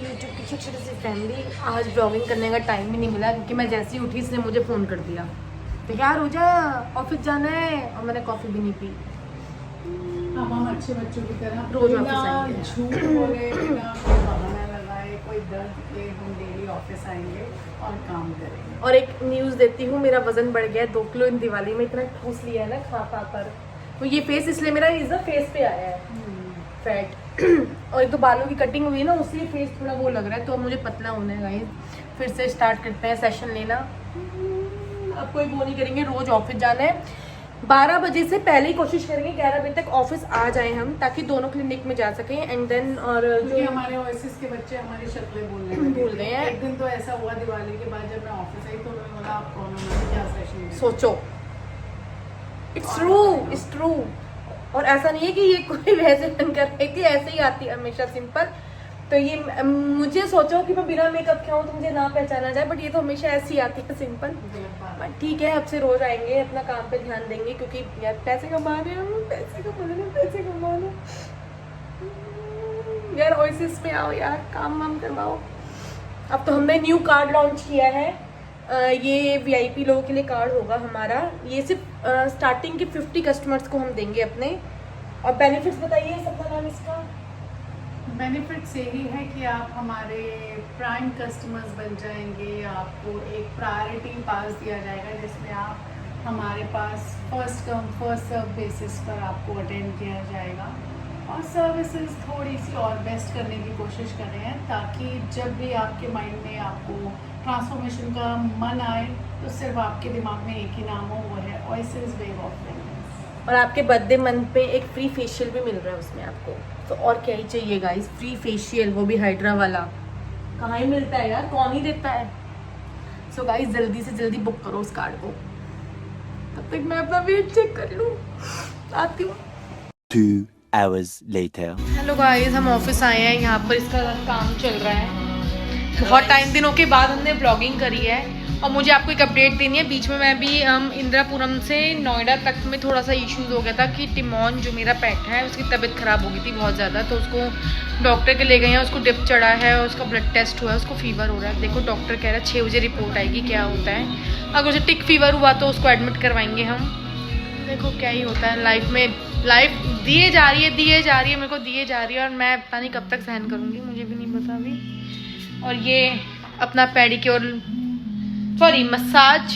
YouTube की छोटी छोटी सी फैमिली। आज ब्लॉगिंग करने का टाइम ही नहीं मिला क्योंकि मैं जैसे ही उठी इसने मुझे फ़ोन कर दिया तो यार हो जा ऑफिस जाना है और मैंने कॉफ़ी भी नहीं पी। अब हम अच्छे बच्चों की तरह रोज बिना ऑफिस आएंगे। झूठ बोले, बिना कोई बहाना लगाए, कोई दर्द के हम डेली ऑफिस आएंगे और काम करेंगे। और एक न्यूज़ देती हूँ, मेरा वजन बढ़ गया है 2 किलो इन दिवाली में। इतना ठूस लिया है ना खा खा कर, तो ये फेस इसलिए मेरा इस फेस पे आया है फैट। और एक तो बालों की कटिंग हुई है ना, उससे फेस थोड़ा वो लग रहा है, तो अब मुझे पतला होना है गाइस। फिर से स्टार्ट करते हैं सेशन लेना। अब कोई वो नहीं करेंगे, रोज ऑफिस जाना है। 12 बजे से पहले ही कोशिश करेंगे 11 बजे तक ऑफिस आ जाए हम, ताकि दोनों क्लिनिक में जा सकें। एंड देन और क्योंकि हमारे ओएसिस के बच्चे हमारी शक्लें भूल गए हैं। एक दिन तो ऐसा हुआ दिवाली के बाद जब मैं ऑफिस आई तो उन्होंने बोला आप कौन हो, क्या सेशन सोचो। It's true. और ऐसा नहीं है कि ये कोई वैसे बन कर रही थी, ऐसे ही आती है हमेशा सिंपल। तो ये मुझे सोचो कि मैं बिना मेकअप के आऊँ तो मुझे ना पहचाना जाए, बट ये तो हमेशा ऐसी ही आती है सिंपल। बट ठीक है, अब से रोज आएंगे, अपना काम पे ध्यान देंगे क्योंकि यार पैसे कमा रहे हैं, पैसे कमा रहे यार। ओएसिस में आओ यार, काम वाम करवाओ। अब तो हमने न्यू कार्ड लॉन्च किया है। ये वीआईपी लोगों के लिए कार्ड होगा हमारा। ये सिर्फ स्टार्टिंग के 50 कस्टमर्स को हम देंगे अपने। और बेनिफिट्स बताइए सपना मैम इसका। बेनिफिट्स यही है कि आप हमारे प्राइम कस्टमर्स बन जाएंगे। आपको एक प्रायोरिटी पास दिया जाएगा जिसमें आप हमारे पास first come first serve basis पर आपको अटेंड किया जाएगा। और सर्विसेज थोड़ी सी और बेस्ट करने की कोशिश कर रहे हैं ताकि जब भी आपके माइंड में आपको ट्रांसफॉर्मेशन का मन आए तो सिर्फ आपके दिमाग में एक ही नाम हो, वो है ओएसिस वे ऑफ वेलनेस। और आपके बर्थडे मंथ पे एक फ्री फेशियल भी मिल रहा है उसमें आपको। तो और क्या ही चाहिए गाइस, फ्री फेशियल, वो भी हाइड्रा वाला। कहाँ ही मिलता है यार, कौन ही देता है। सो गाइस जल्दी से जल्दी बुक करो उस कार्ड को। तब तक मैं अपना वेट चेक कर लूँ, आती हूँ। 2 hours later. हेलो गाइस, हम ऑफिस आए हैं। यहाँ पर इसका काम चल रहा है। बहुत टाइम दिनों के बाद हमने ब्लॉगिंग करी है और मुझे आपको एक अपडेट देनी है। बीच में मैं भी इंदिरापुरम से नोएडा तक में थोड़ा सा इश्यूज हो गया था कि टिमोन जो मेरा पेट है उसकी तबीयत ख़राब हो गई थी बहुत ज़्यादा, तो उसको डॉक्टर के ले गए हैं। उसको डिप चढ़ा है, उसका ब्लड टेस्ट हुआ है, उसको फीवर हो रहा है। देखो डॉक्टर कह रहा है 6 बजे रिपोर्ट आएगी, क्या होता है। अगर उसे टिक फीवर हुआ तो उसको एडमिट करवाएंगे हम। देखो क्या ही होता है लाइफ में। लाइफ दिए जा रही है, मेरे को दिए जा रही है और मैं पता नहीं कब तक सहन करूँगी, मुझे भी नहीं पता अभी। और ये अपना पेडिक्योर सॉरी मसाज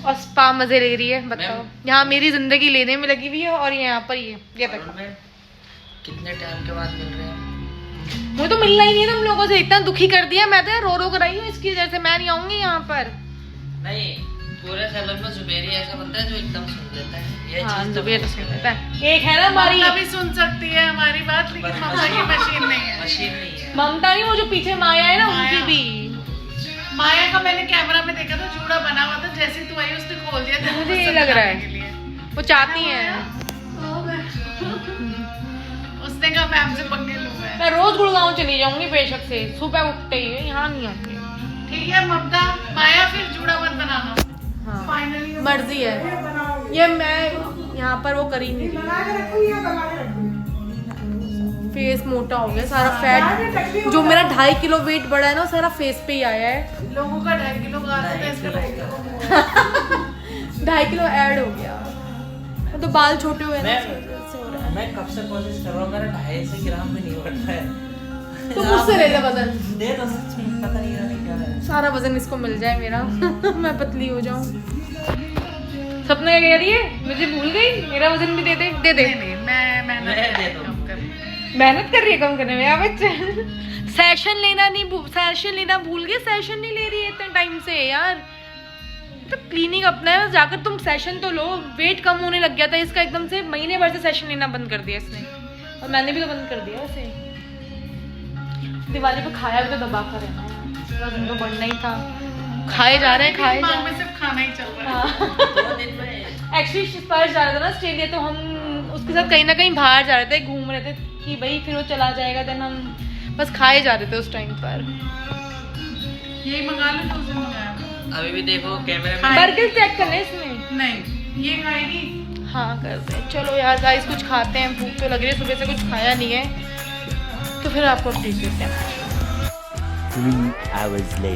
और स्पा मजे ले रही है। बताओ, यहाँ मेरी जिंदगी लेने में लगी हुई है और यहाँ पर ये तक कितने टाइम के बाद मिल रहे हैं। मुझे तो मिलना ही नहीं है तुम लोगों से। इतना दुखी कर दिया, मैं तो यार रो कराई हूँ इसकी वजह से। मैं नहीं आऊंगी यहाँ पर। नहीं, पूरे सैलून में जुबेरी ऐसा बनता है जो एकदम सुन लेता है। ये हाँ, चीज जुबेर तो सुन लेता है। एक है ना हमारी ममता भी सुन सकती है हमारी बात, लेकिन ममता की मशीन नहीं है। मशीन नहीं है। ममता नहीं, वो जो पीछे माया है ना, माया। उनकी भी। माया का मैंने कैमरा में देखा था, जूड़ा बना हुआ था, जैसे तू आई उसने खोल दिया था। मुझे ये लग रहा है वो चाहती है। उसने कहा मैम से पंगे लूंगा। मैं रोज गुड़गांव चली जाऊंगी बेशक से, सुबह उठते ही। यहाँ नहीं आऊंगी। ठीक है ममता, माया फिर जूड़ा मत बनाना। हाँ, फाइनली मर्जी है। ये मैं यहाँ पर वो करी नहीं रही। फेस मोटा हो गया सारा, फैट जो मेरा 2.5 किलो वेट बढ़ा है ना, सारा फेस पे ही आया है। लोगों का 2.5 किलो गाना इसका 2.5 किलो ऐड हो गया। तो बाल छोटे हुए ना, मैं कब से कोशिश कर रहा हूँ, मेरा 250 ग्राम भी नहीं बढ़ रहा है। तो मुझसे ले ले वजन। दे तो सच में पता नहीं रहने क्या है। सारा वजन इसको मिल जाए मेरा। मैं पतली हो जाऊं। सपना क्या कह रही है, मुझे भूल गई। मेरा वजन भी दे दे। नहीं, मैं मैं दे दूं। मेहनत कर रही है कम करने में यार बच्चे। सेशन लेना भूल गए। सेशन नहीं ले रही है इतने टाइम से यार। तो क्लिनिक अपना है, जाकर तुम सेशन तो लो। वेट कम होने लग गया था इसका एकदम से। महीने भर से सेशन लेना बंद कर दिया इसने, और मैंने भी तो बंद कर दिया वैसे। दिवाली पे खाया भी तो दबा कर रहना है, वजन तो बढ़ना ही था। खाए जा रहे हैं दिमाग में सिर्फ खाना ही चल रहा है। 2 दिन में एक्चुअली स्पर्श जा रहा था ना ऑस्ट्रेलिया, तो हम उसके साथ कहीं ना कहीं बाहर जा रहे थे, घूम रहे थे कि भाई फिर वो चला जाएगा। देन हम बस खाए जा रहे थे उस टाइम पर। यही मंगा लो जो उसने मंगाया। अभी भी देखो कैमरे में। बर्गर चेक करना है इसमें। नहीं, ये खाएगी। हाँ करते हैं। चलो यार गाइस, कुछ खाते हैं, भूख तो लग रही है, सुबह से कुछ खाया नहीं है, तो फिर आपको अपडेट देते हैं। 3 hours later.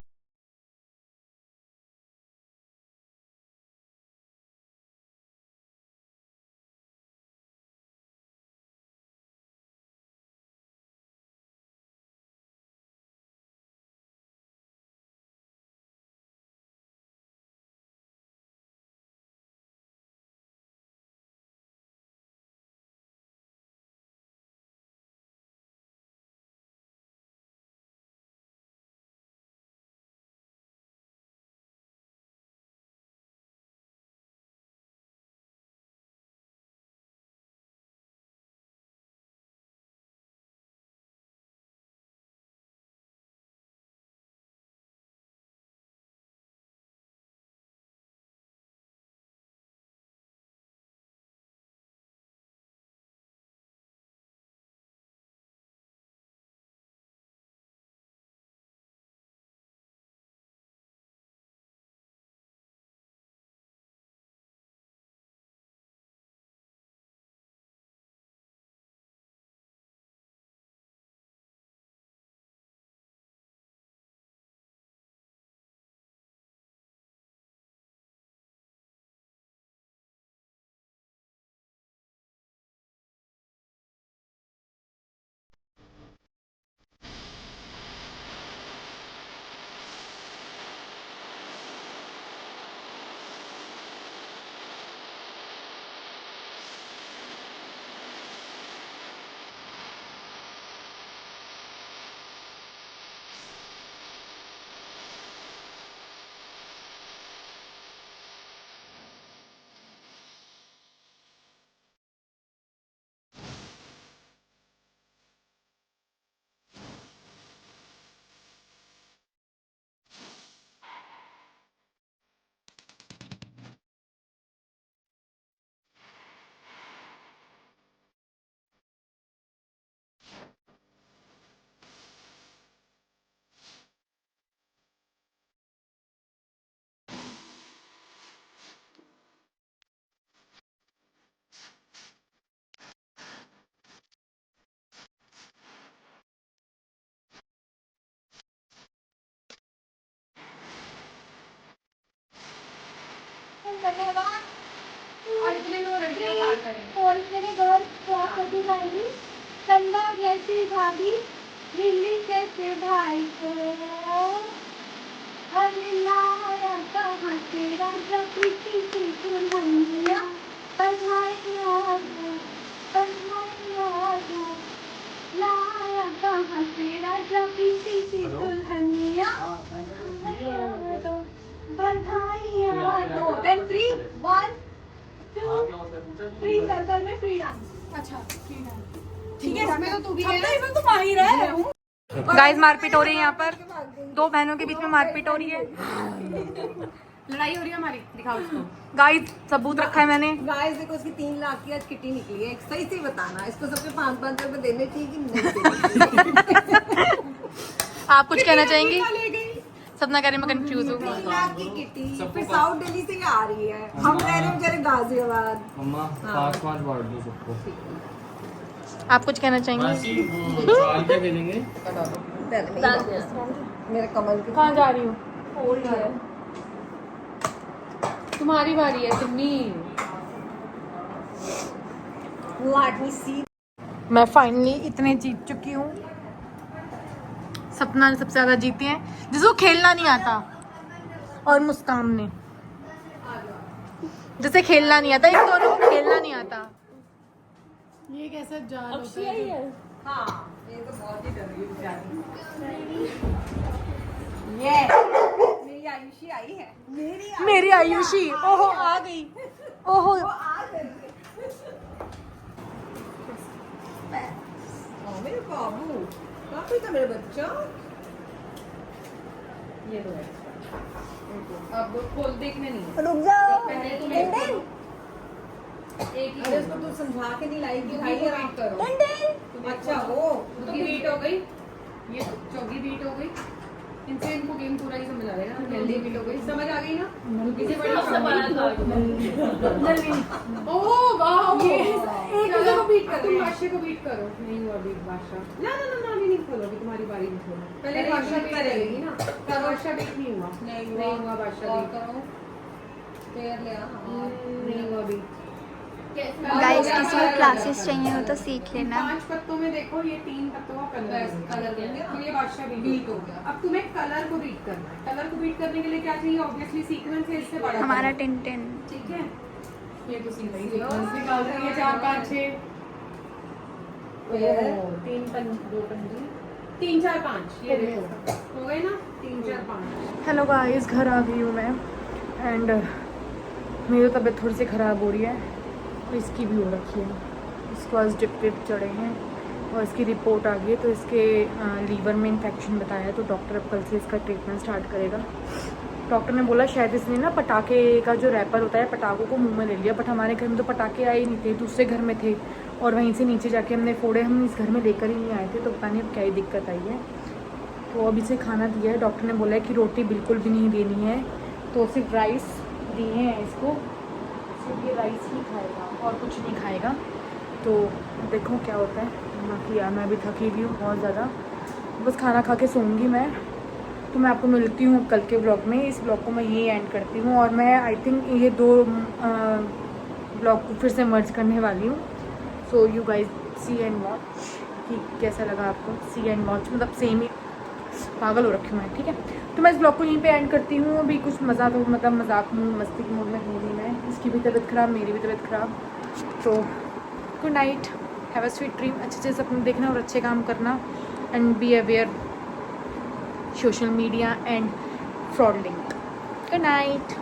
और मेरे घर कभी भाई चंदा कैसी भाभी लिल्ली कैसे भाई को अल्लाह कहाँ तेरा प्रकृति की दुल्हनिया बधाइयाँ लाया कहाँ तेरा प्रकृति की दुल्हनिया बधाइयाँ 2 10 3 1 फ्री सर्कल में फ्री डांस। अच्छा फ्री डांस ठीक है, इसमें तो तू भी है ना, इसमें तो माहिर है। गाइस मारपीट हो रही है यहाँ पर, 2 बहनों के बीच में मारपीट हो रही है, लड़ाई हो रही है हमारी, दिखाओ इसको। गाइस सबूत रखा है मैंने। गाइस देखो इसकी 3 लाख की आज किटी निकली है, सही से बताना इसको सबके 5-5 रुपए देने चाहिए कि नहीं। आप कुछ कहना चाहेंगी? सपना कह रही मैं कंफ्यूज हूँ। 3 लाख की किटी फिर साउथ दिल्ली से आ रही है, हम रह रहे हैं बेचारे गाजियाबाद। मम्मा 5-5 बांट दो सबको। आप कुछ कहना चाहेंगे? चावल क्या खेलेंगे? मेरे कमल के कहाँ जा रही हूँ? तुम्हारी बारी है सिम्मी। लेट मी सी। मैं फाइनली इतने जीत चुकी हूँ। सपना ने सबसे ज्यादा जीती है, जिसको खेलना नहीं आता, और मुस्कान ने, जिसे खेलना नहीं आता। इन दोनों को खेलना नहीं आता। ये कैसा जाल होता है? हाँ ये तो बहुत ही डर रही है बेचारी। ये मेरी आयुषी आई है, मेरी आयुषी ओहो आ गई, ओहो आ गई मेरे बाबू, काफी था मेरे बच्चा। ये लो है। अब खोल, देखने नहीं। रुक जाओ। पहले तुम टिन टिन। एक ही अरे इसको तू समझा के नहीं लाएगी भाई, वेट आप करो। Tin tin. अच्छा वो चौगी बीट हो गई, ये चौगी बीट हो गई, इनसे इनको गेम पूरा ही समझ आ जाएगा ना। हेल्दी मीट हो गई, समझ आ गई ना? किसी बड़ी ओह वाह, ये एक दूसरे को बीट करो, तुम बादशाह को बीट करो। नहीं हुआ बीट बादशाह, ना ना ना अभी नहीं खोलो, अभी तुम्हारी बारी नहीं खोलो, पहले बादशाह बीट करेगी ना। बादशाह बीट नहीं हुआ, नहीं हुआ बादशाह बीट करो, पैर ले आ, नहीं हुआ बीट। गाइस किसी को क्लासेस चाहिए हो तो सीख लेना। 5 पत्तों में देखो ये 3 पत्तों का कलर देंगे, तो ये बादशाह बीट हो गया। अब तुम्हें कलर को बीट करना है। कलर को बीट करने के लिए क्या चाहिए? ऑब्वियसली सीक्वेंस है, इससे बड़ा हमारा 10-10 ठीक है। ये तो सीक्वेंस निकाल रही है 4 5 6 3 2 3 4 5, ये देखो हो गए ना 3 4 5। हेलो गाइस, घर आ गई हूँ मैं एंड मेरी तबीयत थोड़ी सी ख़राब हो रही है और इसकी भी हो रखी है। इसको आज ड्रिप चढ़े हैं और इसकी रिपोर्ट आ गई है, तो इसके लीवर में इन्फेक्शन बताया है, तो डॉक्टर अब कल से इसका ट्रीटमेंट स्टार्ट करेगा। डॉक्टर ने बोला शायद इसने ना पटाखे का जो रैपर होता है पटाखों को मुंह में ले लिया, बट हमारे घर में तो पटाखे आए ही नहीं थे, दूसरे घर में थे और वहीं से नीचे जाके हमने फोड़े, हम इस घर में लेकर ही नहीं आए थे, तो पता नहीं अब क्या ही दिक्कत आई है। तो अब इसे खाना दिया है, डॉक्टर ने बोला है कि रोटी बिल्कुल भी नहीं देनी है, तो सिर्फ राइस दिए हैं इसको, सिर्फ ये राइस ही खाएगा और कुछ नहीं खाएगा। तो देखो क्या होता है। बाकी यार मैं भी थकी हुई हूँ बहुत ज़्यादा, बस खाना खा के सोऊंगी मैं। तो मैं आपको मिलती हूँ कल के ब्लॉग में। इस ब्लॉग को मैं यही एंड करती हूँ और मैं आई थिंक ये 2 ब्लॉग को फिर से मर्ज करने वाली हूँ। So you guys see and watch कि कैसा लगा आपको। सी एंड वॉच मतलब सेम ही, पागल हो रखी हूँ मैं, ठीक है। तो मैं इस ब्लॉग को यहीं पे एंड करती हूँ। अभी कुछ मज़ा तो मतलब मजाक मस्ती के मूड में हूँ नहीं मैं, इसकी भी तबीयत ख़राब, मेरी भी तबीयत ख़राब। तो good night, have a sweet dream. अच्छे से सपने देखना और अच्छे काम करना and be aware social media and fraud link. Good night.